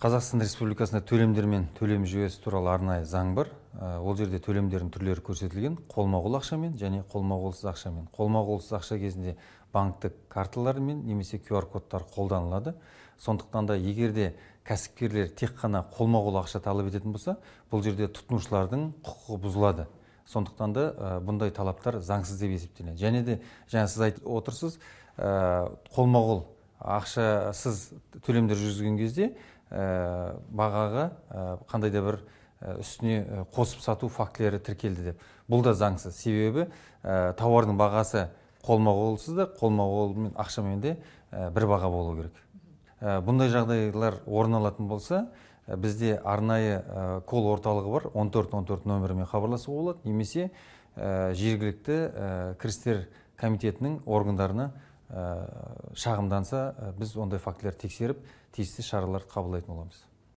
Қазақстан Республикасында төлемдер мен төлем жүйесі туралы арнайы заң бар. Ол жерде төлемдердің түрлері көрсетілген: қолма-қол ақшамен және қолма-қолсыз ақшамен. Қолма-қолсыз ақша кезінде банктік карталар мен немесе QR кодтар қолданылады. Сондықтан да егерде кәсіпкерлер тек қана қолма-қол ақша талап ететін болса, бұл жерде тұтынушылардың құқығы бұзылады. Сондықтан да бұндай талаптар заңсыз деп есептеледі. Және де жаңа сіз айтып отырсыз, қолма-қол ақшасыз төлемдер жүргізген кезде бағаға қандай да бір үстіне қосып сату фактілері тіркелді деп. Бұл да заңсыз. Себебі тауардың бағасы қолма-қолсыз да, қолма-қолмен ақшамен де бір баға болу керек. Бұндай жағдайлар орын алатын болса, бізде арнайы кол орталығы бар, 1414 нөмірімен хабарласуға болады, немесе жергілікті кірістер комитетінің органдарына шағымданса, біз ондай фактілерді тексеріп, тиісті шаралар қабылдайтын боламыз.